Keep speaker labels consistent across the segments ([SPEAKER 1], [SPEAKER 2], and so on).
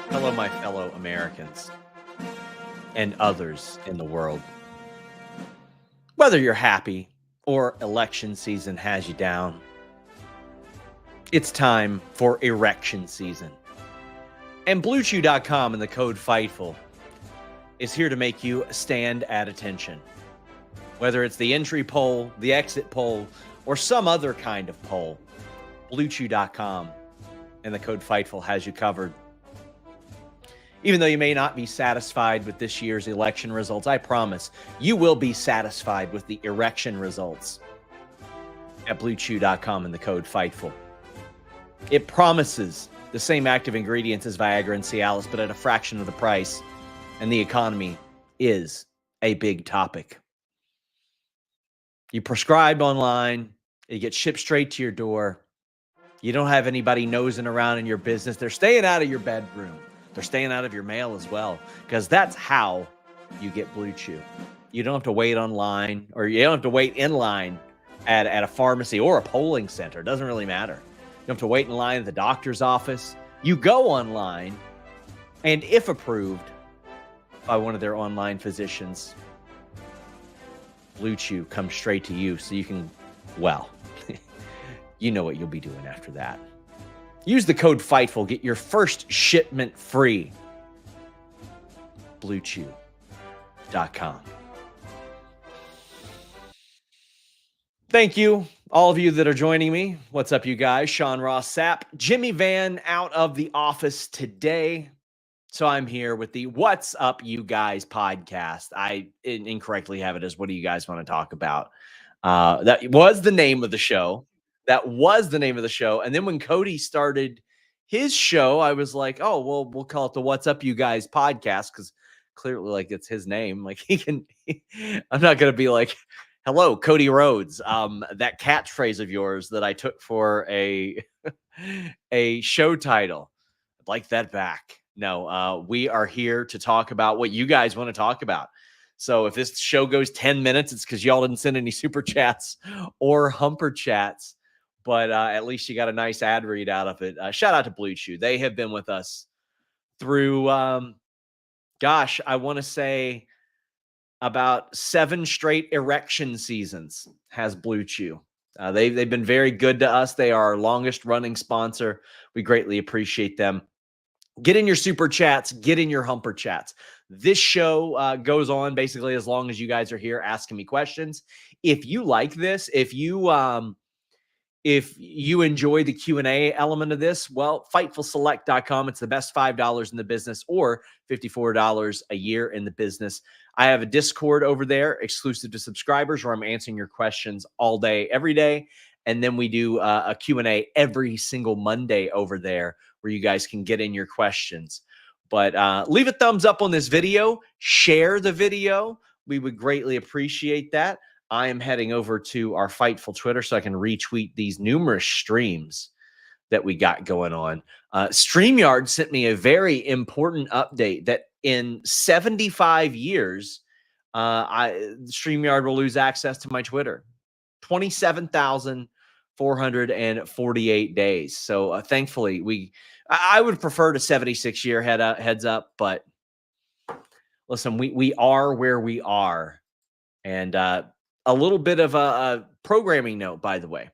[SPEAKER 1] Hello, my fellow Americans and others in the world. Whether you're happy or election season has you down, it's time for erection season. And BlueChew.com and the code FIGHTFUL is here to make you stand at attention. Whether it's the entry poll, the exit poll, or some other kind of poll, BlueChew.com and the code FIGHTFUL has you covered. Even though you may not be satisfied with this year's election results, I promise you will be satisfied with the erection results at BlueChew.com and the code FIGHTFUL. It promises the same active ingredients as Viagra and Cialis, but at a fraction of the price, and the economy is a big topic. You prescribe online, it gets shipped straight to your door. You don't have anybody nosing around in your business. They're staying out of your bedroom. They're staying out of your mail as well, because that's how you get Blue Chew. You don't have to wait online, or you don't have to wait in line at a pharmacy or a polling center. It doesn't really matter. You don't have to wait in line at the doctor's office. You go online, and if approved by one of their online physicians, Blue Chew comes straight to you, so you can, well, you know what you'll be doing after that. Use the code FIGHTFUL. Get your first shipment free. BlueChew.com. Thank you, all of you that are joining me. What's up, you guys? Sean Ross Sapp. Jimmy Van out of the office today. So I'm here with the What's Up, You Guys podcast. I incorrectly have it as what do you guys want to talk about? That was the name of the show. And then when Cody started his show, I was like, oh, well, we'll call it the What's Up, You Guys podcast, because clearly, like, it's his name. Like, I'm not going to be like, hello, Cody Rhodes. That catchphrase of yours that I took for a show title. I'd like that back. No, we are here to talk about what you guys want to talk about. So if this show goes 10 minutes, it's because y'all didn't send any super chats or humper chats. But at least you got a nice ad read out of it. Shout out to Blue Chew. They have been with us through, I want to say about 7 straight erection seasons has Blue Chew. They've been very good to us. They are our longest running sponsor. We greatly appreciate them. Get in your super chats. Get in your humper chats. This show goes on basically as long as you guys are here asking me questions. If you like this, if you enjoy the Q&A element of this, well, FightfulSelect.com. It's the best $5 in the business, or $54 a year in the business. I have a Discord over there exclusive to subscribers where I'm answering your questions all day, every day. And then we do a Q&A every single Monday over there where you guys can get in your questions. But leave a thumbs up on this video. Share the video. We would greatly appreciate that. I am heading over to our Fightful Twitter so I can retweet these numerous streams that we got going on. StreamYard sent me a very important update that in 75 years, StreamYard will lose access to my Twitter. 27,448 days. So thankfully, I would prefer to 76-year heads up, but listen, we are where we are. And a little bit of a programming note, by the way.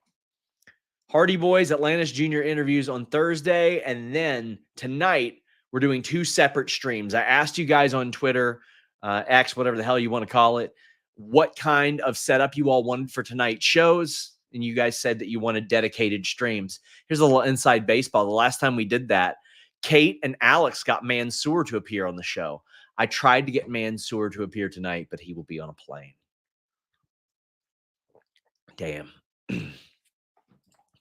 [SPEAKER 1] Hardy Boys, Atlantis Junior interviews on Thursday. And then tonight, we're doing 2 separate streams. I asked you guys on Twitter, X, whatever the hell you want to call it, what kind of setup you all wanted for tonight's shows. And you guys said that you wanted dedicated streams. Here's a little inside baseball. The last time we did that, Kate and Alex got Mansoor to appear on the show. I tried to get Mansoor to appear tonight, but he will be on a plane. Damn.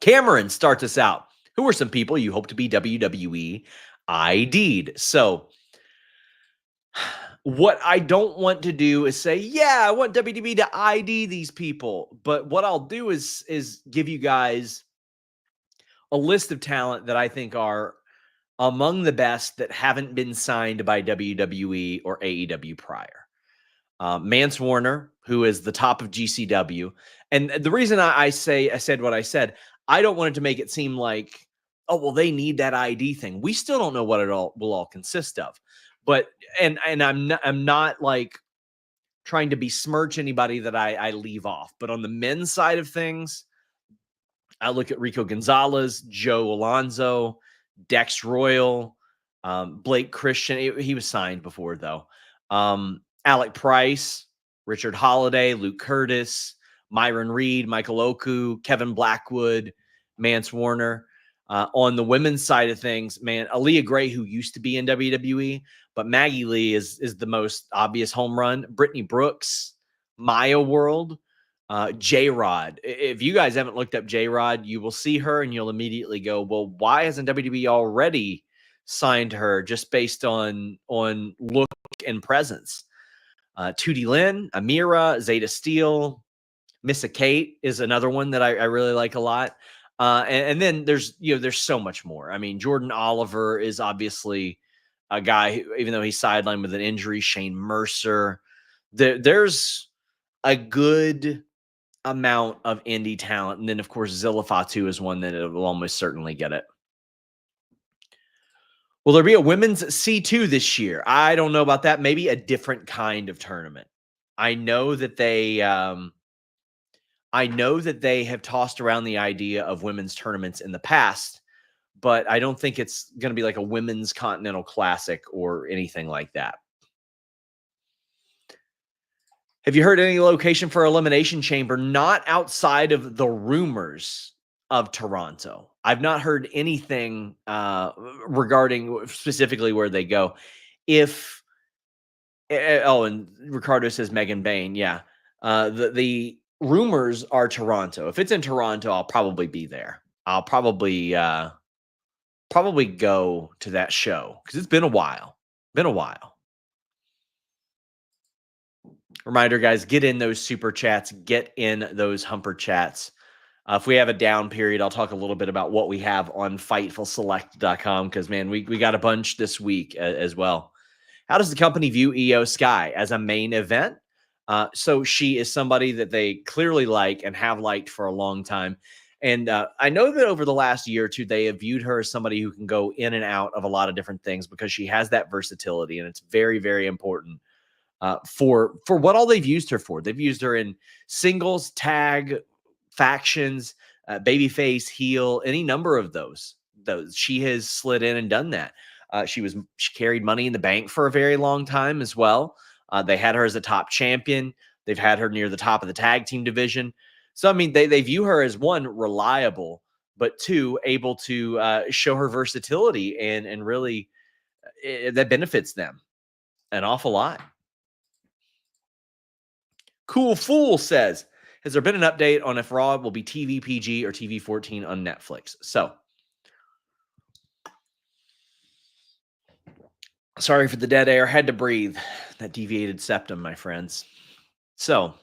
[SPEAKER 1] Cameron starts us out. Who are some people you hope to be WWE ID'd? So what I don't want to do is say, yeah, I want WWE to ID these people. But what I'll do is give you guys a list of talent that I think are among the best that haven't been signed by WWE or AEW prior. Mance Warner, who is the top of GCW. And the reason I said what I said, I don't want it to make it seem like oh, well, they need that ID thing. We still don't know what it all will all consist of. But and I'm not like trying to besmirch anybody that I leave off. But on the men's side of things, I look at Rico Gonzalez, Joe Alonzo, Dex Royal, Blake Christian. He was signed before, though. Alec Price, Richard Holiday, Luke Curtis, Myron Reed, Michael Oku, Kevin Blackwood, Mance Warner. On the women's side of things, man, Aaliyah Gray, who used to be in WWE, but Maggie Lee is the most obvious home run. Brittany Brooks, Maya World, J-Rod. If you guys haven't looked up J-Rod, you will see her and you'll immediately go, well, why hasn't WWE already signed her just based on look and presence? 2D Lynn, Amira, Zeta Steel, Missa Kate is another one that I really like a lot. And then there's so much more. I mean, Jordan Oliver is obviously a guy who, even though he's sidelined with an injury, Shane Mercer, there's a good amount of indie talent. And then, of course, Zilla Fatu is one that will almost certainly get it. Will there be a women's C2 this year? I don't know about that. Maybe a different kind of tournament. I know that they have tossed around the idea of women's tournaments in the past, but I don't think it's going to be like a women's Continental Classic or anything like that. Have you heard any location for Elimination Chamber? Not outside of the rumors of Toronto. I've not heard anything regarding specifically where they go. And Ricardo says Megan Bain. Yeah. The rumors are Toronto. If it's in Toronto, I'll probably be there. I'll probably go to that show because it's been a while. Reminder, guys, get in those super chats, get in those humper chats. If we have a down period, I'll talk a little bit about what we have on FightfulSelect.com because, man, we got a bunch this week as well. How does the company view Iyo Sky as a main event? So she is somebody that they clearly like and have liked for a long time. And I know that over the last year or two, they have viewed her as somebody who can go in and out of a lot of different things because she has that versatility, and it's very, very important for what all they've used her for. They've used her in singles, tag, factions, babyface, heel, any number of those. She has slid in and done that. She carried Money in the Bank for a very long time as well. They had her as a top champion. They've had her near the top of the tag team division. So, I mean, they view her as, one, reliable, but two, able to show her versatility and really that benefits them an awful lot. Cool Fool says, has there been an update on if Raw will be TV PG or TV 14 on Netflix? So, sorry for the dead air. Had to breathe. That deviated septum, my friends. So,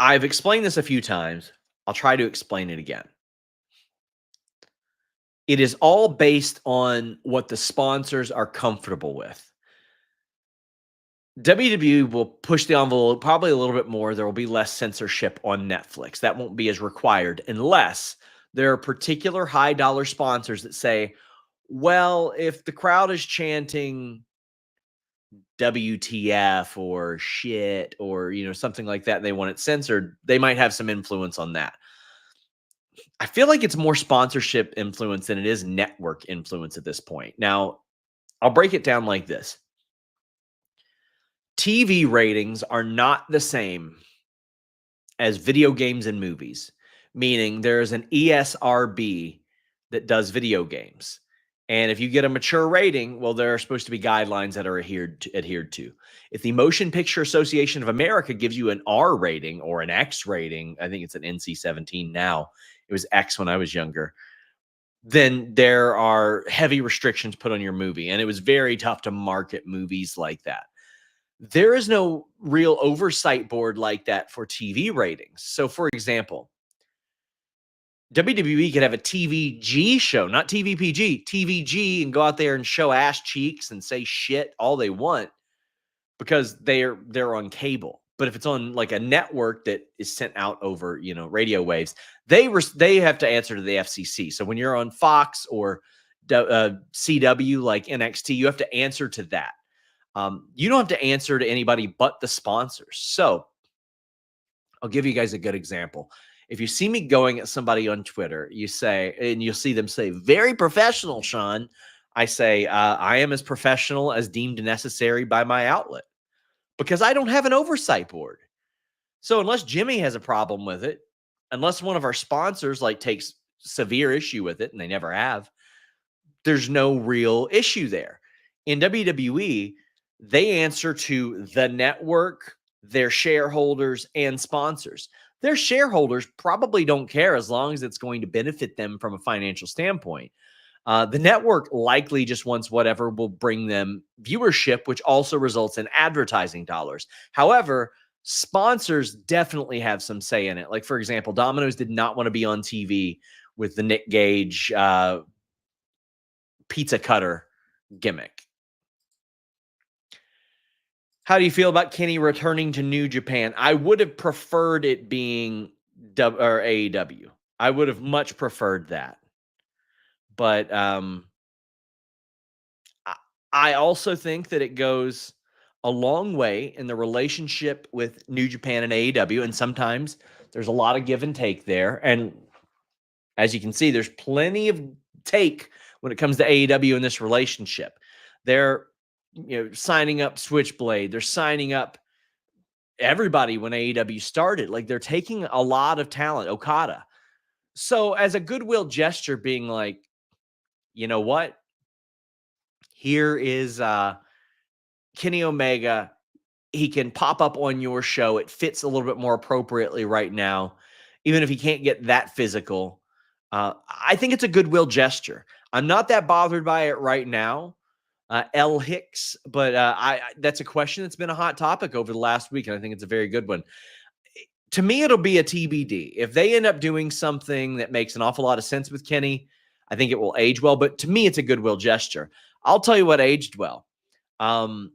[SPEAKER 1] I've explained this a few times. I'll try to explain it again. It is all based on what the sponsors are comfortable with. WWE will push the envelope probably a little bit more. There will be less censorship on Netflix. That won't be as required unless there are particular high dollar sponsors that say, well, if the crowd is chanting WTF or shit or, something like that, and they want it censored, they might have some influence on that. I feel like it's more sponsorship influence than it is network influence at this point. Now, I'll break it down like this. TV ratings are not the same as video games and movies, meaning there's an ESRB that does video games. And if you get a mature rating, well, there are supposed to be guidelines that are adhered to. If the Motion Picture Association of America gives you an R rating or an X rating, I think it's an NC-17 now. It was X when I was younger. Then there are heavy restrictions put on your movie. And it was very tough to market movies like that. There is no real oversight board like that for TV ratings. So, for example, WWE could have a TVG show, not TVPG, TVG, and go out there and show ass cheeks and say shit all they want because they're on cable. But if it's on like a network that is sent out over, radio waves, they have to answer to the FCC. So when you're on Fox or CW like NXT, you have to answer to that. You don't have to answer to anybody but the sponsors. So I'll give you guys a good example. If you see me going at somebody on Twitter, you say, and you'll see them say, very professional, Sean. I say, I am as professional as deemed necessary by my outlet because I don't have an oversight board. So unless Jimmy has a problem with it, unless one of our sponsors like takes severe issue with it, and they never have, there's no real issue there. In WWE, they answer to the network, their shareholders, and sponsors. Their shareholders probably don't care as long as it's going to benefit them from a financial standpoint. The network likely just wants whatever will bring them viewership, which also results in advertising dollars. However, sponsors definitely have some say in it. Like, for example, Domino's did not want to be on TV with the Nick Gage pizza cutter gimmick. How do you feel about Kenny returning to New Japan? I would have preferred it being AEW. I would have much preferred that. But I also think that it goes a long way in the relationship with New Japan and AEW. And sometimes there's a lot of give and take there. And as you can see, there's plenty of take when it comes to AEW in this relationship. They're signing up Switchblade. They're signing up everybody when AEW started. Like, they're taking a lot of talent, Okada. So as a goodwill gesture, being like, you know what? Here is Kenny Omega. He can pop up on your show. It fits a little bit more appropriately right now, even if he can't get that physical. I think it's a goodwill gesture. I'm not that bothered by it right now, L. Hicks, but that's a question that's been a hot topic over the last week, and I think it's a very good one. To me, it'll be a TBD. If they end up doing something that makes an awful lot of sense with Kenny, I think it will age well. But to me, it's a goodwill gesture. I'll tell you what aged well. On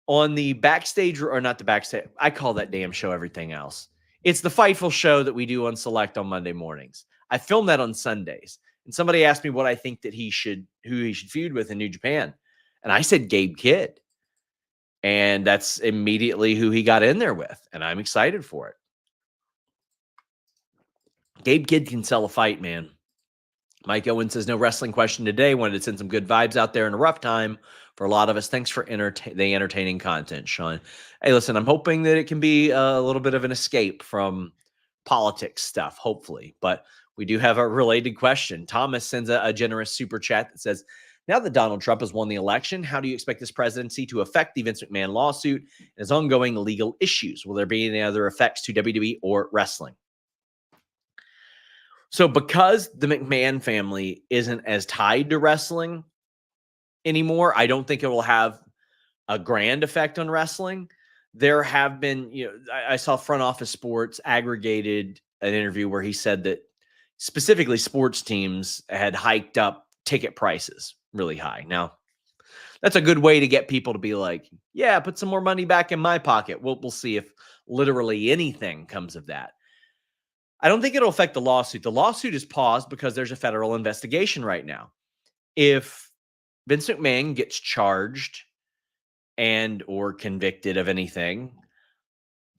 [SPEAKER 1] the backstage, or not the backstage, I call that damn show everything else. It's the Fightful show that we do on Select on Monday mornings. I film that on Sundays. And somebody asked me what I think that who he should feud with in New Japan. And I said Gabe Kidd. And that's immediately who he got in there with. And I'm excited for it. Gabe Kidd can sell a fight, man. Mike Owen says, no wrestling question today. Wanted to send some good vibes out there in a rough time for a lot of us. Thanks for the entertaining content, Sean. Hey, listen, I'm hoping that it can be a little bit of an escape from politics stuff, hopefully. But we do have a related question. Thomas sends a generous super chat that says, now that Donald Trump has won the election, how do you expect this presidency to affect the Vince McMahon lawsuit and his ongoing legal issues? Will there be any other effects to WWE or wrestling? So because the McMahon family isn't as tied to wrestling anymore, I don't think it will have a grand effect on wrestling. There have been, I saw Front Office Sports aggregated an interview where he said that specifically sports teams had hiked up ticket prices really high. Now, that's a good way to get people to be like, yeah, put some more money back in my pocket. We'll see if literally anything comes of that. I don't think it'll affect the lawsuit. The lawsuit is paused because there's a federal investigation right now. If Vince McMahon gets charged and or convicted of anything,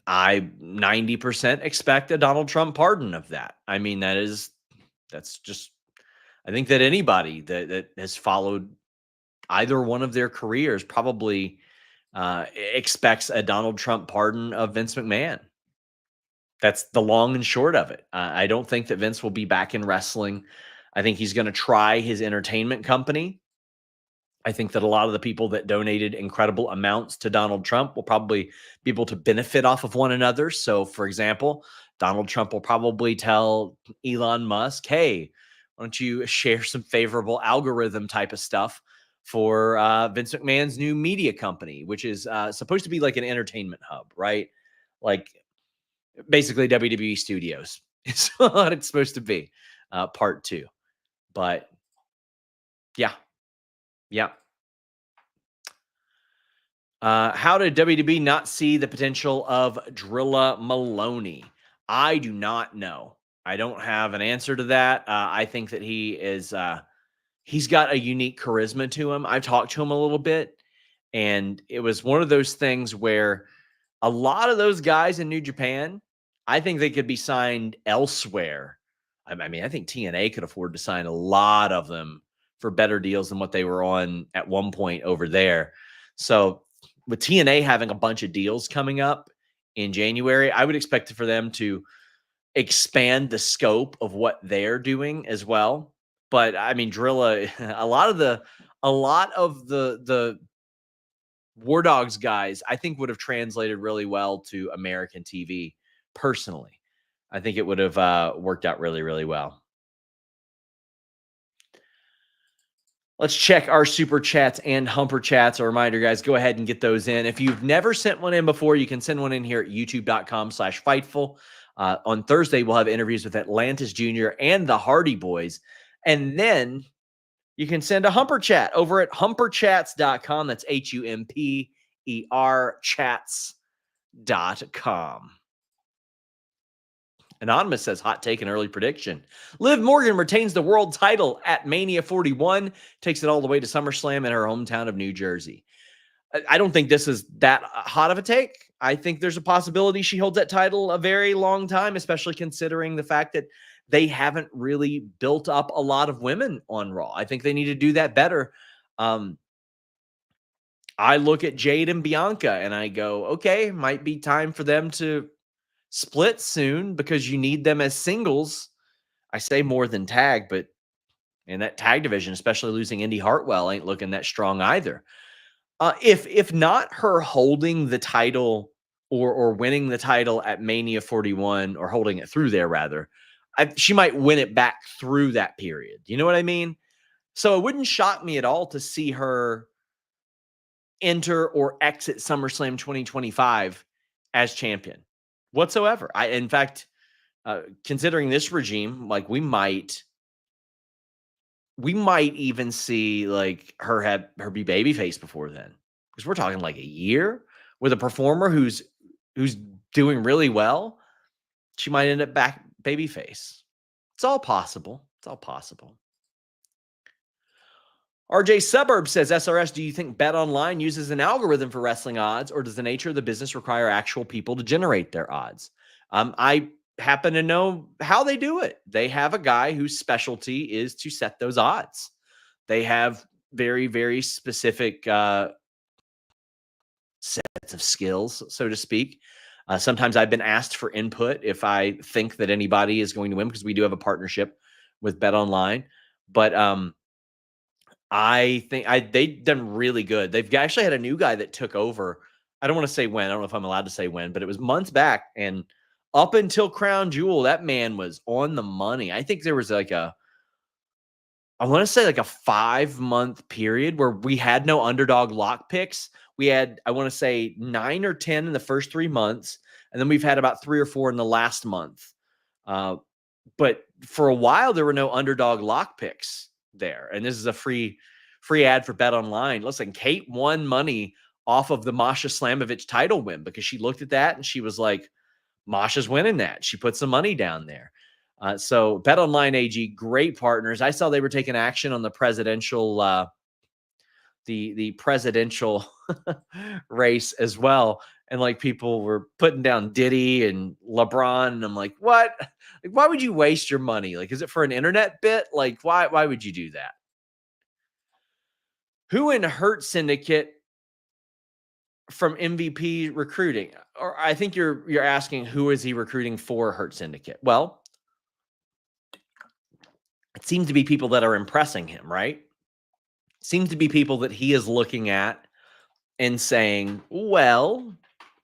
[SPEAKER 1] I 90% expect a Donald Trump pardon of that. I mean, that's just, I think that anybody that has followed either one of their careers probably expects a Donald Trump pardon of Vince McMahon. That's the long and short of it. I don't think that Vince will be back in wrestling. I think he's going to try his entertainment company. I think that a lot of the people that donated incredible amounts to Donald Trump will probably be able to benefit off of one another. So, for example, Donald Trump will probably tell Elon Musk, hey, why don't you share some favorable algorithm type of stuff for Vince McMahon's new media company, which is supposed to be like an entertainment hub, right? Like, basically WWE Studios is what it's supposed to be, part 2. But yeah. How did WWE not see the potential of Drilla Maloney? I do not know. I don't have an answer to that. I think that he's got a unique charisma to him. I've talked to him a little bit, and it was one of those things where a lot of those guys in New Japan, I think they could be signed elsewhere. I mean, I think TNA could afford to sign a lot of them for better deals than what they were on at one point over there. So, with TNA having a bunch of deals coming up in January, I would expect for them to expand the scope of what they're doing as well. But I mean, Drilla, a lot of the War Dogs guys, I think would have translated really well to American TV. Personally, I think it would have worked out really, really well. Let's check our super chats and humper chats. A reminder, guys, go ahead and get those in. If you've never sent one in before, you can send one in here at youtube.com/Fightful. On Thursday, we'll have interviews with Atlantis Jr. and the Hardy Boys. And then you can send a humper chat over at humperchats.com. That's HUMPER chats.com. Anonymous says, hot take and early prediction. Liv Morgan retains the world title at Mania 41, takes it all the way to SummerSlam in her hometown of New Jersey. I don't think this is that hot of a take. I think there's a possibility she holds that title a very long time, especially considering the fact that they haven't really built up a lot of women on Raw. I think they need to do that better. I look at Jade and Bianca and I go, okay, might be time for them to split soon because you need them as singles. I say more than tag, but in that tag division, especially losing Indy Hartwell, ain't looking that strong either. If not her holding the title or winning the title at Mania 41 or holding it through there rather, she might win it back through that period. You know what I mean? So it wouldn't shock me at all to see her enter or exit SummerSlam 2025 as champion whatsoever. In fact, considering this regime, like we might even see like her be babyface before then, because we're talking like a year with a performer who's doing really well. She might end up back babyface. It's all possible. It's all possible. RJ Suburb says, SRS, do you think BetOnline uses an algorithm for wrestling odds, or does the nature of the business require actual people to generate their odds? I happen to know how they do it. They have a guy whose specialty is to set those odds. They have very, very specific sets of skills, so to speak. Sometimes I've been asked for input if I think that anybody is going to win, because we do have a partnership with BetOnline. But I think they've done really good. They've actually had a new guy that took over. I don't want to say when. I don't know if I'm allowed to say when, but it was months back. And up until Crown Jewel, that man was on the money. I think there was like I want to say like a 5-month period where we had no underdog lock picks. We had, I want to say 9 or 10 in the first 3 months. And then we've had about 3 or 4 in the last month. But for a while, there were no underdog lock picks there. And this is a free ad for BetOnline. Listen, Kate won money off of the Masha Slamovich title win because she looked at that and she was like, Masha's winning that. She put some money down there. So BetOnline AG, great partners. I saw they were taking action on the presidential the presidential race as well. And like people were putting down Diddy and LeBron. And I'm like, what? Like, why would you waste your money? Like, is it for an internet bit? Like, why would you do that? Who in Hurt Syndicate from MVP recruiting? Or I think you're asking who is he recruiting for Hurt Syndicate? Well, it seems to be people that are impressing him, right? It seems to be people that he is looking at and saying, well,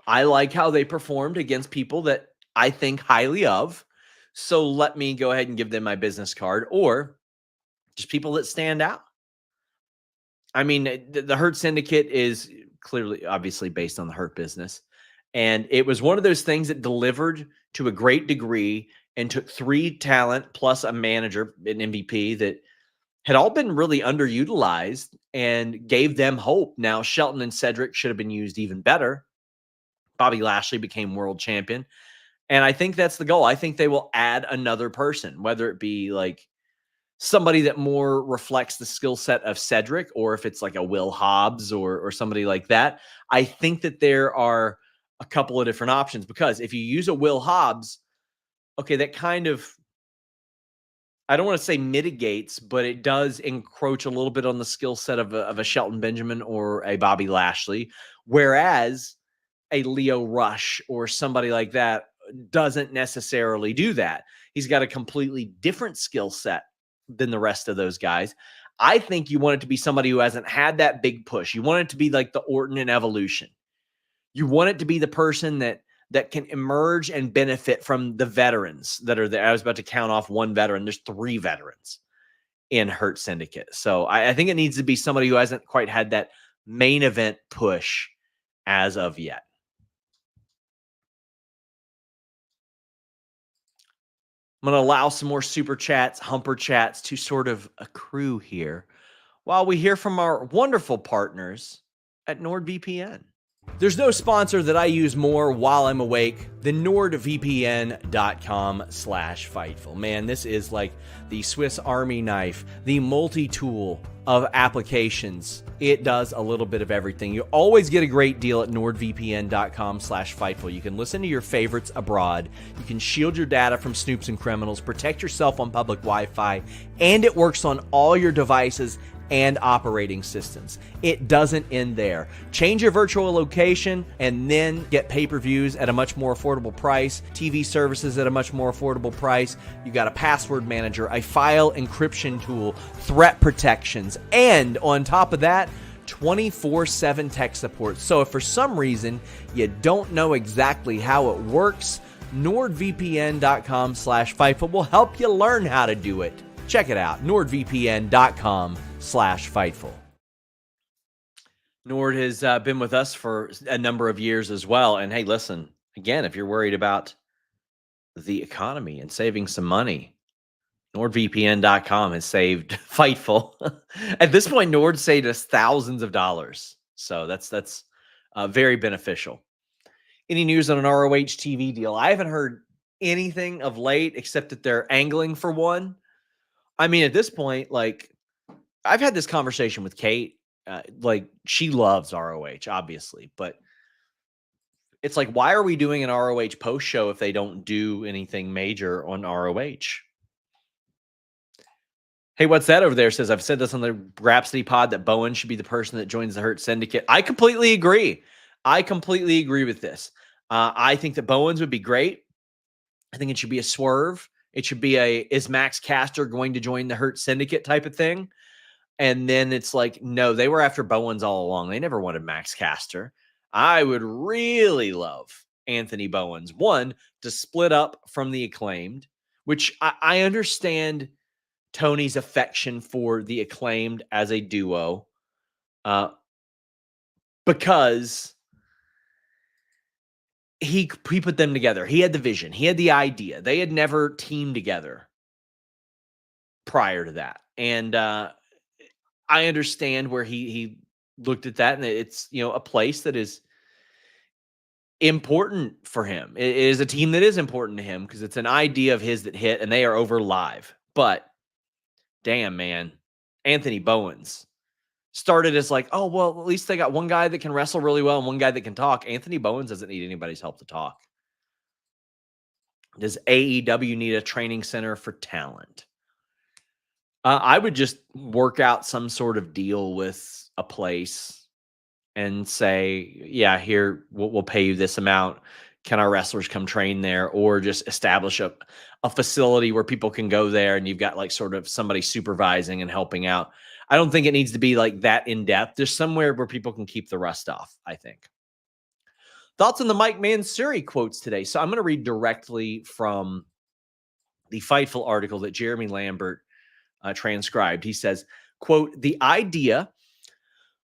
[SPEAKER 1] I like how they performed against people that I think highly of. So let me go ahead and give them my business card, or just people that stand out. I mean, the Hurt Syndicate is clearly, obviously based on the Hurt business. And it was one of those things that delivered to a great degree and took 3 talent plus a manager, an MVP that had all been really underutilized and gave them hope. Now, Shelton and Cedric should have been used even better. Bobby Lashley became world champion. And I think that's the goal. I think they will add another person, whether it be like somebody that more reflects the skill set of Cedric, or if it's like a Will Hobbs or somebody like that. I think that there are a couple of different options, because if you use a Will Hobbs, okay, that kind of, I don't want to say mitigates, but it does encroach a little bit on the skill set of a Shelton Benjamin or a Bobby Lashley. Whereas a Leo Rush or somebody like that doesn't necessarily do that. He's got a completely different skill set than the rest of those guys. I think you want it to be somebody who hasn't had that big push. You want it to be like the Orton in Evolution. You want it to be the person that can emerge and benefit from the veterans that are there. I was about to count off one veteran. There's 3 veterans in Hurt Syndicate. So I think it needs to be somebody who hasn't quite had that main event push as of yet. I'm going to allow some more super chats, humper chats to sort of accrue here while we hear from our wonderful partners at NordVPN. There's no sponsor that I use more while I'm awake than nordvpn.com/Fightful. Man, this is like the Swiss Army knife, the multi-tool of applications. It does a little bit of everything. You always get a great deal at nordvpn.com/Fightful. You can listen to your favorites abroad. You can shield your data from snoops and criminals, protect yourself on public Wi-Fi, and it works on all your devices and operating systems. It doesn't end there. Change your virtual location and then get pay-per-views at a much more affordable price, TV services at a much more affordable price. You got a password manager, a file encryption tool, threat protections, and on top of that, 24/7 tech support. So if for some reason you don't know exactly how it works, nordvpn.com/Fightful will help you learn how to do it. Check it out, nordvpn.com/Fightful. Nord has been with us for a number of years as well. And hey, listen, again, if you're worried about the economy and saving some money, NordVPN.com has saved Fightful. At this point, Nord saved us thousands of dollars. So that's very beneficial. Any news on an ROH TV deal? I haven't heard anything of late except that they're angling for one. I mean, at this point, like, I've had this conversation with Kate. Like, she loves ROH, obviously, but it's like, why are we doing an ROH post show if they don't do anything major on ROH? Hey, what's that over there? Says, I've said this on the Rhapsody pod that Bowen should be the person that joins the Hurt Syndicate. I completely agree. I completely agree with this. I think that Bowens would be great. I think it should be a swerve. It should be is Max Caster going to join the Hurt Syndicate type of thing? And then it's like, no, they were after Bowens all along. They never wanted Max Caster. I would really love Anthony Bowens, one, to split up from the Acclaimed, which I understand Tony's affection for the Acclaimed as a duo, because he put them together. He had the vision. He had the idea. They had never teamed together prior to that. And I understand where he looked at that, and it's, a place that is important for him. It is a team that is important to him because it's an idea of his that hit, and they are over live. But damn, man, Anthony Bowens started as like, oh, well, at least they got one guy that can wrestle really well and one guy that can talk. Anthony Bowens doesn't need anybody's help to talk. Does AEW need a training center for talent? I would just work out some sort of deal with a place and say, yeah, here, we'll pay you this amount. Can our wrestlers come train there? Or just establish a facility where people can go there and you've got like sort of somebody supervising and helping out. I don't think it needs to be like that in depth. There's somewhere where people can keep the rust off, I think. Thoughts on the Mike Mansuri quotes today. So I'm going to read directly from the Fightful article that Jeremy Lambert transcribed. He says, quote, the idea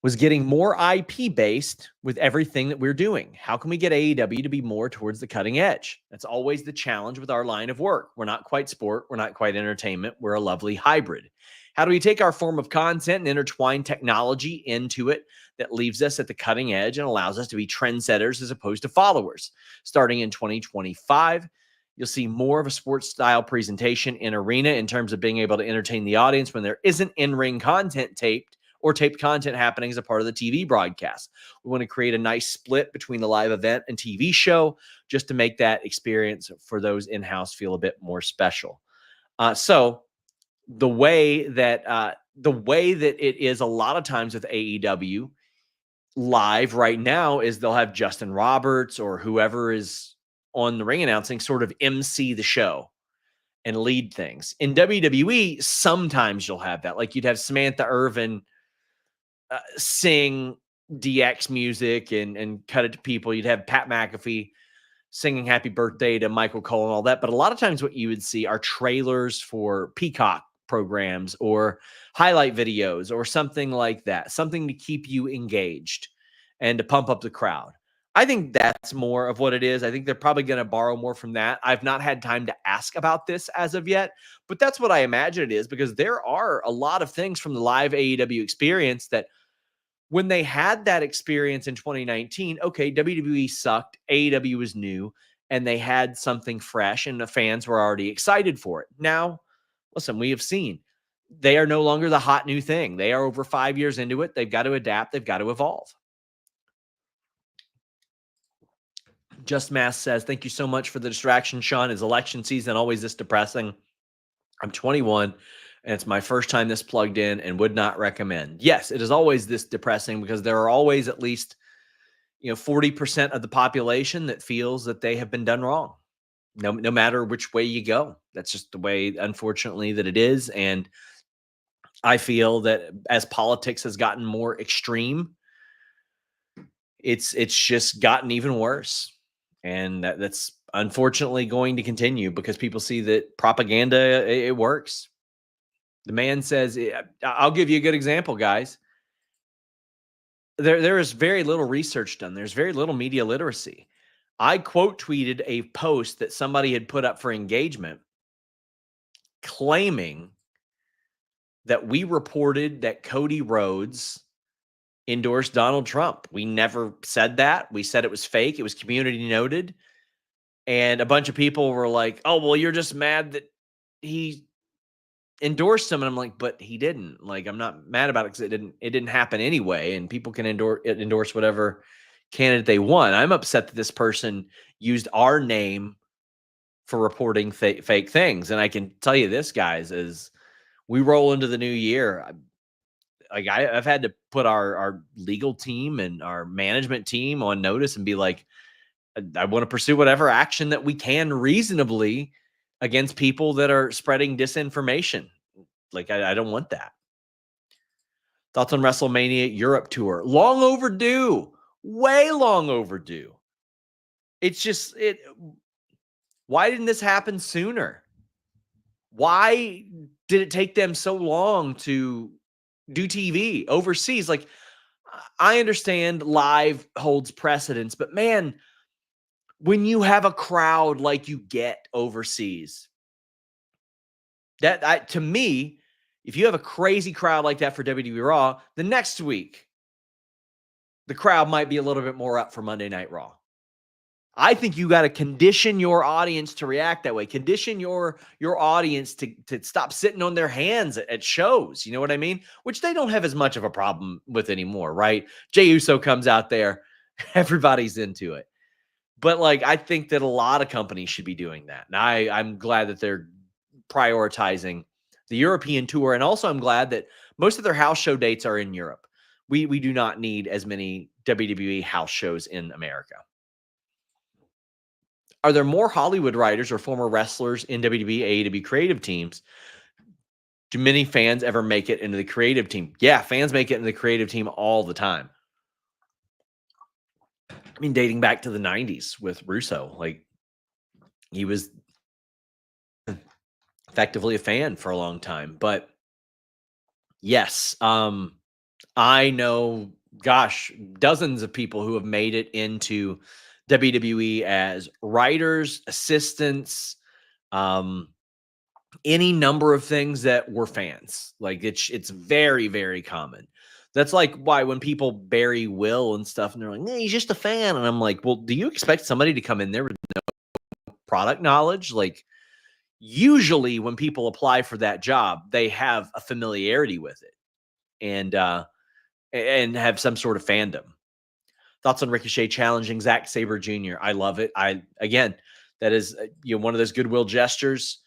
[SPEAKER 1] was getting more IP based with everything that we're doing. How can we get AEW to be more towards the cutting edge? That's always the challenge with our line of work. We're not quite sport. We're not quite entertainment. We're a lovely hybrid. How do we take our form of content and intertwine technology into it that leaves us at the cutting edge and allows us to be trendsetters as opposed to followers? Starting in 2025, you'll see more of a sports style presentation in arena in terms of being able to entertain the audience when there isn't in-ring content taped or taped content happening as a part of the TV broadcast. We want to create a nice split between the live event and TV show just to make that experience for those in-house feel a bit more special. So the way that it is a lot of times with AEW live right now is they'll have Justin Roberts or whoever is on the ring announcing sort of MC the show and lead things. In WWE, sometimes you'll have that. Like you'd have Samantha Irvin sing DX music and cut it to people. You'd have Pat McAfee singing happy birthday to Michael Cole and all that. But a lot of times what you would see are trailers for Peacock programs or highlight videos or something like that, something to keep you engaged and to pump up the crowd. I think that's more of what it is. I think they're probably going to borrow more from that. I've not had time to ask about this as of yet, but that's what I imagine it is, because there are a lot of things from the live AEW experience that when they had that experience in 2019, okay, WWE sucked, AEW was new, and they had something fresh, and the fans were already excited for it. Now, listen, we have seen they are no longer the hot new thing. They are over 5 years into it. They've got to adapt. They've got to evolve. Just Mass says, thank you so much for the distraction, Sean. Is election season always this depressing? I'm 21 and it's my first time this plugged in and would not recommend. Yes, it is always this depressing because there are always at least 40% of the population that feels that they have been done wrong. No matter which way you go. That's just the way, unfortunately, that it is. And I feel that as politics has gotten more extreme, it's just gotten even worse. And that's unfortunately going to continue because people see that propaganda, it works. The man says, I'll give you a good example, guys. There is very little research done. There's very little media literacy. I quote tweeted a post that somebody had put up for engagement claiming that we reported that Cody Rhodes endorsed Donald Trump. We never said that. We said it was fake. It was community noted. And a bunch of people were like, oh, well, you're just mad that he endorsed him. And I'm like, but he didn't. Like, I'm not mad about it because it didn't happen anyway. And people can endorse whatever candidate they want. I'm upset that this person used our name for reporting fake things. And I can tell you this, guys, as we roll into the new year, I've had to put our legal team and our management team on notice and be like, I want to pursue whatever action that we can reasonably against people that are spreading disinformation. Like, I don't want that. Thoughts on WrestleMania Europe tour? Long overdue. Way long overdue. It's just, why didn't this happen sooner? Why did it take them so long to do TV overseas? Like, I understand live holds precedence, but man, when you have a crowd like you get overseas, to me, if you have a crazy crowd like that for WWE Raw, the next week, the crowd might be a little bit more up for Monday Night Raw. I think you got to condition your audience to react that way. Condition your audience to stop sitting on their hands at shows. You know what I mean? Which they don't have as much of a problem with anymore, right? Jey Uso comes out there. Everybody's into it. But like, I think that a lot of companies should be doing that. And I'm glad that they're prioritizing the European tour. And also I'm glad that most of their house show dates are in Europe. We do not need as many WWE house shows in America. Are there more Hollywood writers or former wrestlers in WWE, AEW creative teams? Do many fans ever make it into the creative team? Yeah, fans make it into the creative team all the time. I mean, dating back to the 90s with Russo, like he was effectively a fan for a long time. But yes, I'm I know, gosh, dozens of people who have made it into WWE as writers, assistants, um, any number of things that were fans. Like it's very, very common. That's like why when people bury Will and stuff, and they're like, "Nah, he's just a fan," and I'm like, "Well, do you expect somebody to come in there with product knowledge?" Like, usually when people apply for that job, they have a familiarity with it and have some sort of fandom. Thoughts on Ricochet challenging Zack Sabre Jr.? I love it. Again, that is one of those goodwill gestures.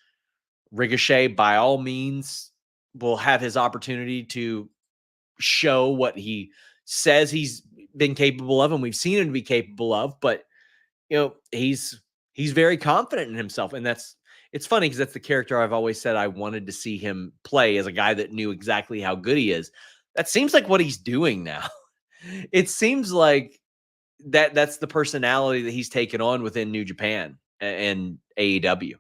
[SPEAKER 1] Ricochet, by all means, will have his opportunity to show what he says he's been capable of, and we've seen him to be capable of. But he's very confident in himself, and it's funny because that's the character I've always said I wanted to see him play, as a guy that knew exactly how good he is. That seems like what he's doing now. It seems like that's the personality that he's taken on within New Japan and AEW.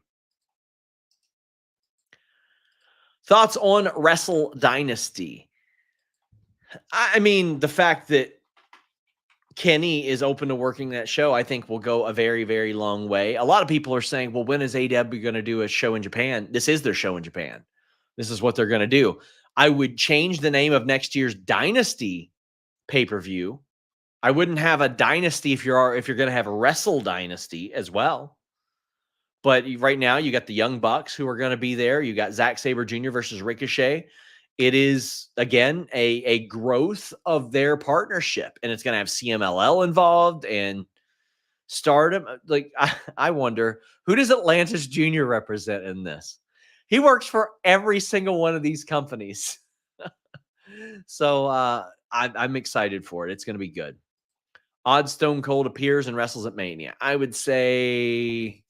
[SPEAKER 1] Thoughts on Wrestle Dynasty? I mean, the fact that Kenny is open to working that show, I think will go a very, very long way. A lot of people are saying, well, when is AEW going to do a show in Japan? This is their show in Japan. This is what they're going to do. I would change the name of next year's Dynasty pay-per-view. I wouldn't have a Dynasty if you're going to have a Wrestle Dynasty as well. But right now, you got the Young Bucks who are going to be there. You got Zack Sabre Jr. versus Ricochet. It is, again, a growth of their partnership, and it's going to have CMLL involved and Stardom. Like, I wonder, who does Atlantis Jr. represent in this? He works for every single one of these companies. So I'm excited for it. It's going to be good. Odd Stone Cold appears and wrestles at Mania. I would say,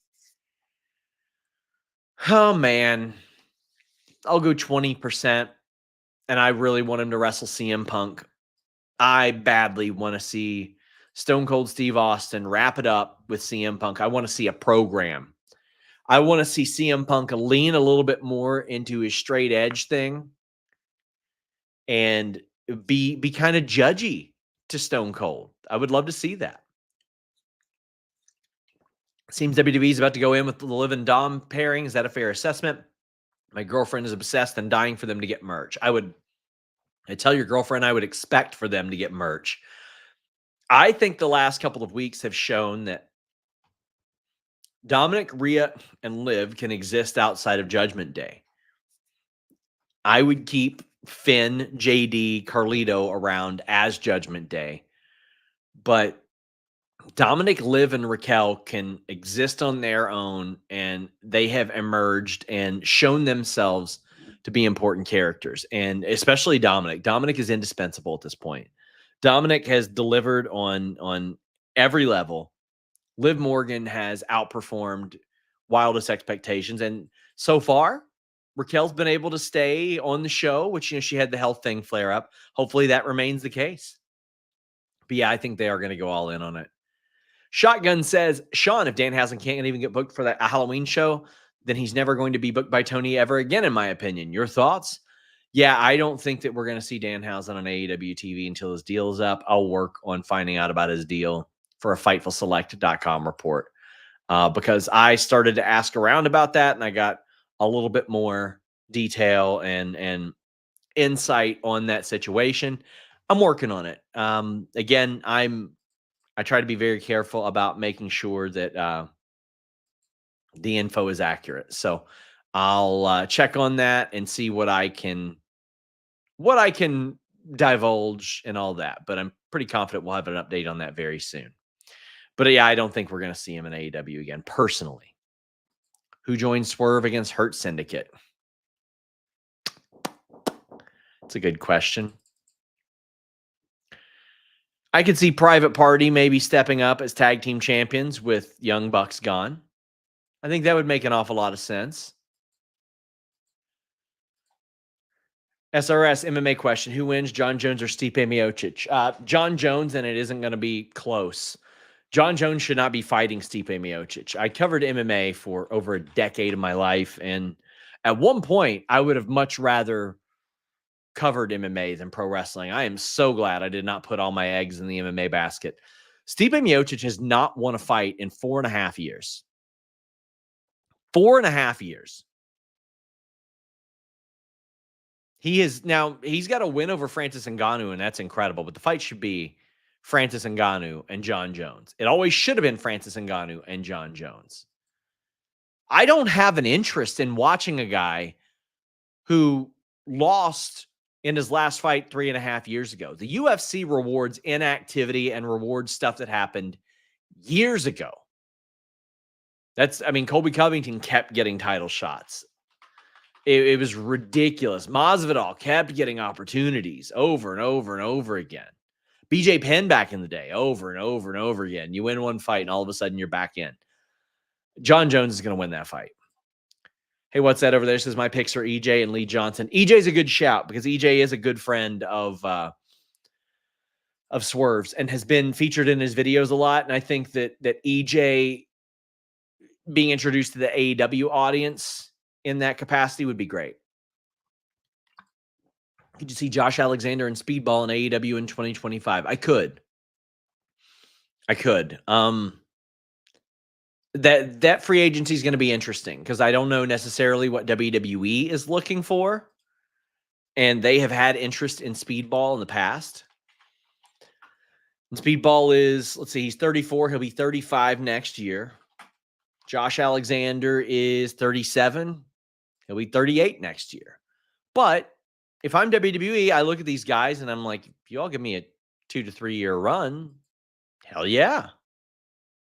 [SPEAKER 1] oh man, I'll go 20%. And I really want him to wrestle CM Punk. I badly want to see Stone Cold Steve Austin wrap it up with CM Punk. I want to see a program. I want to see CM Punk lean a little bit more into his straight edge thing and be kind of judgy to Stone Cold. I would love to see that. Seems WWE is about to go in with the Liv and Dom pairing. Is that a fair assessment? My girlfriend is obsessed and dying for them to get merch. I tell your girlfriend I would expect for them to get merch. I think the last couple of weeks have shown that Dominic, Rhea, and Liv can exist outside of Judgment Day. I would keep Finn, JD, Carlito around as Judgment Day. But Dominic, Liv, and Raquel can exist on their own, and they have emerged and shown themselves to be important characters, and especially Dominic. Dominic is indispensable at this point. Dominic has delivered on every level. Liv Morgan has outperformed wildest expectations, and so far, Raquel's been able to stay on the show, which she had the health thing flare up. Hopefully, that remains the case. But yeah, I think they are going to go all in on it. Shotgun says, Sean, if Danhausen can't even get booked for that Halloween show, then he's never going to be booked by Tony ever again, in my opinion. Your thoughts? Yeah, I don't think that we're going to see Danhausen on AEW TV until his deal is up. I'll work on finding out about his deal for a FightfulSelect.com report because I started to ask around about that, and I got a little bit more detail and insight on that situation. I'm working on it. Again, I try to be very careful about making sure that the info is accurate. So I'll check on that and see what I can divulge and all that. But I'm pretty confident we'll have an update on that very soon. But yeah, I don't think we're going to see him in AEW again, personally. Who joined Swerve against Hurt Syndicate? It's a good question. I could see Private Party maybe stepping up as tag team champions with Young Bucks gone. I think that would make an awful lot of sense. SRS MMA question. Who wins, John Jones or Stipe Miocic? John Jones, and it isn't going to be close. John Jones should not be fighting Stipe Miocic. I covered MMA for over a decade of my life, and at one point, I would have much rather covered MMA than pro wrestling. I am so glad I did not put all my eggs in the MMA basket. Stipe Miocic has not won a fight in 4.5 years. 4.5 years. He's got a win over Francis Ngannou, and that's incredible. But the fight should be Francis Ngannou and John Jones. It always should have been Francis Ngannou and John Jones. I don't have an interest in watching a guy who lost in his last fight 3.5 years ago. The UFC rewards inactivity and rewards stuff that happened years ago. Colby Covington kept getting title shots. It was ridiculous. Masvidal kept getting opportunities over and over and over again. BJ Penn back in the day, over and over and over again. You win one fight and all of a sudden you're back in. John Jones is going to win that fight. Hey, what's that over there? Says my picks are EJ and Lee Johnson. EJ's a good shout because EJ is a good friend of Swerve's and has been featured in his videos a lot. And I think that EJ being introduced to the AEW audience in that capacity would be great. Could you see Josh Alexander and Speedball in AEW in 2025? I could. That free agency is going to be interesting because I don't know necessarily what WWE is looking for. And they have had interest in Speedball in the past. And Speedball is, let's see, he's 34. He'll be 35 next year. Josh Alexander is 37. He'll be 38 next year. But if I'm WWE, I look at these guys and I'm like, if you all give me a 2 to 3 year run, hell yeah.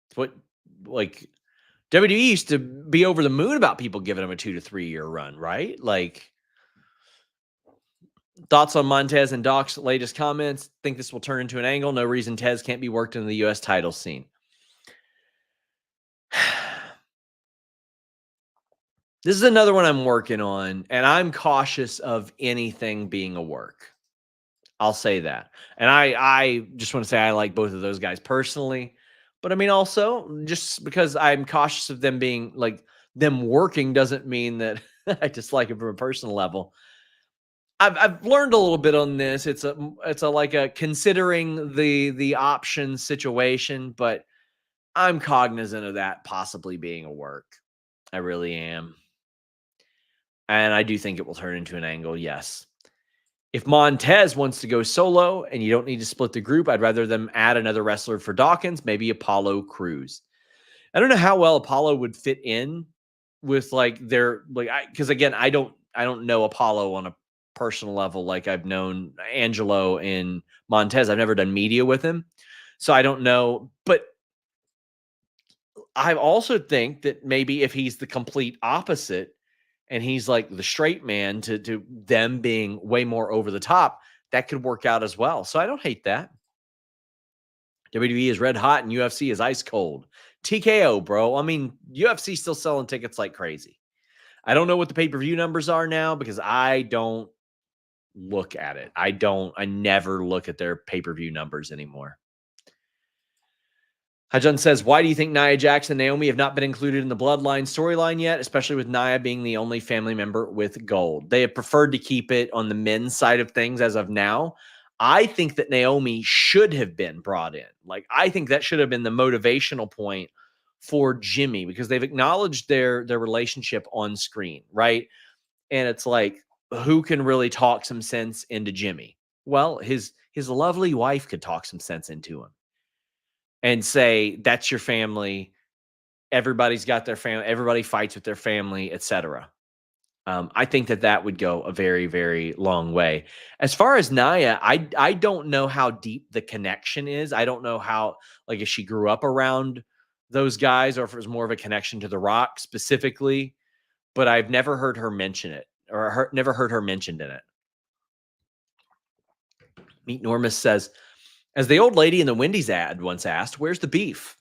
[SPEAKER 1] It's what, like, WWE used to be over the moon about people giving them a 2 to 3 year run, right? Like, thoughts on Montez and Doc's latest comments? Think this will turn into an angle? No reason Tez can't be worked in the U.S. title scene. This is another one I'm working on, and I'm cautious of anything being a work. I'll say that. And I just want to say I like both of those guys personally. But I mean, also, just because I'm cautious of them being like them working doesn't mean that I dislike it from a personal level. I've learned a little bit on this. It's a considering the option situation, but I'm cognizant of that possibly being a work. I really am. And I do think it will turn into an angle, yes. If Montez wants to go solo and you don't need to split the group, I'd rather them add another wrestler for Dawkins, maybe Apollo Crews. I don't know how well Apollo would fit in with because again, I don't know Apollo on a personal level like I've known Angelo and Montez. I've never done media with him, so I don't know. But I also think that maybe if he's the complete opposite, and he's like the straight man to them being way more over the top, that could work out as well. So I don't hate that. WWE is red hot and UFC is ice cold. TKO, bro. I mean, UFC still selling tickets like crazy. I don't know what the pay-per-view numbers are now because I don't look at it. I never look at their pay-per-view numbers anymore. Hajun says, why do you think Nia Jax and Naomi have not been included in the Bloodline storyline yet, especially with Nia being the only family member with gold? They have preferred to keep it on the men's side of things as of now. I think that Naomi should have been brought in. Like, I think that should have been the motivational point for Jimmy because they've acknowledged their relationship on screen, right? And it's like, who can really talk some sense into Jimmy? Well, his lovely wife could talk some sense into him. And say, that's your family. Everybody's got their family. Everybody fights with their family, etc. I think that would go a very, very long way. As far as Nia, I don't know how deep the connection is. I don't know how, like, if she grew up around those guys or if it was more of a connection to The Rock specifically. But I've never heard her mention it or never heard her mentioned in it. Meet Normus says, as the old lady in the Wendy's ad once asked, where's the beef?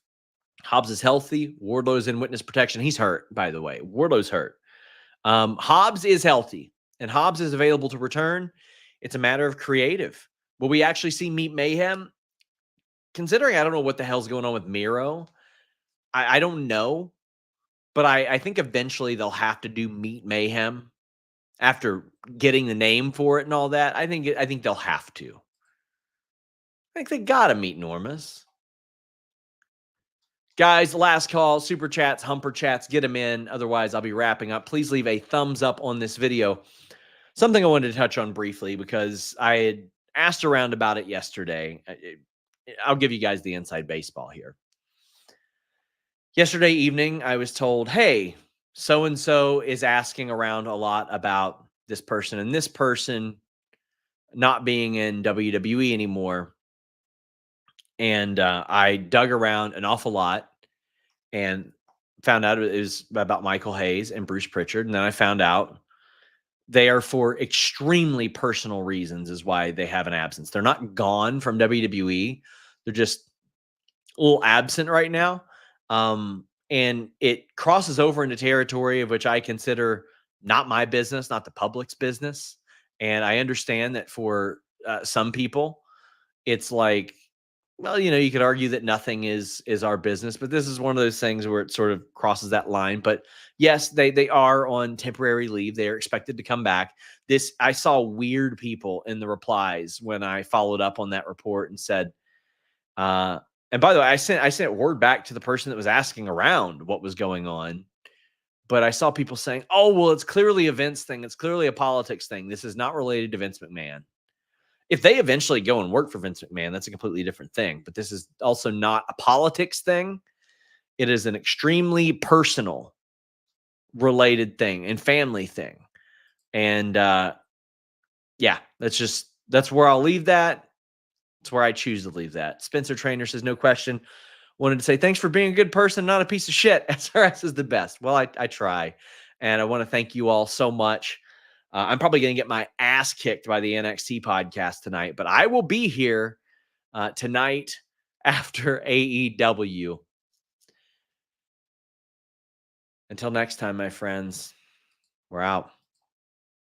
[SPEAKER 1] Hobbs is healthy. Wardlow's in witness protection. He's hurt, by the way. Wardlow's hurt. Hobbs is healthy, and Hobbs is available to return. It's a matter of creative. Will we actually see Meet Mayhem? Considering I don't know what the hell's going on with Miro, I don't know. But I think eventually they'll have to do Meet Mayhem after getting the name for it and all that. I think they'll have to. I think they gotta meet Normus. Guys, last call, super chats, humper chats, get them in. Otherwise, I'll be wrapping up. Please leave a thumbs up on this video. Something I wanted to touch on briefly because I had asked around about it yesterday. I'll give you guys the inside baseball here. Yesterday evening, I was told, hey, so and so is asking around a lot about this person and this person not being in WWE anymore. And I dug around an awful lot and found out it was about Michael Hayes and Bruce Pritchard. And then I found out they are for extremely personal reasons is why they have an absence. They're not gone from WWE. They're just a little absent right now. And it crosses over into territory of which I consider not my business, not the public's business. And I understand that for some people, it's like, well, you could argue that nothing is our business, but this is one of those things where it sort of crosses that line. But yes, they are on temporary leave. They are expected to come back. I saw weird people in the replies when I followed up on that report and said, and by the way, I sent word back to the person that was asking around what was going on. But I saw people saying, "Oh, well, it's clearly a Vince thing. It's clearly a politics thing. This is not related to Vince McMahon." If they eventually go and work for Vince McMahon, that's a completely different thing. But this is also not a politics thing. It is an extremely personal related thing and family thing. And yeah, that's where I'll leave that. It's where I choose to leave that. Spencer Trainer says, no question. Wanted to say thanks for being a good person, not a piece of shit. SRS is the best. Well, I try. And I want to thank you all so much. I'm probably going to get my ass kicked by the NXT podcast tonight, but I will be here tonight after AEW. Until next time, my friends, we're out.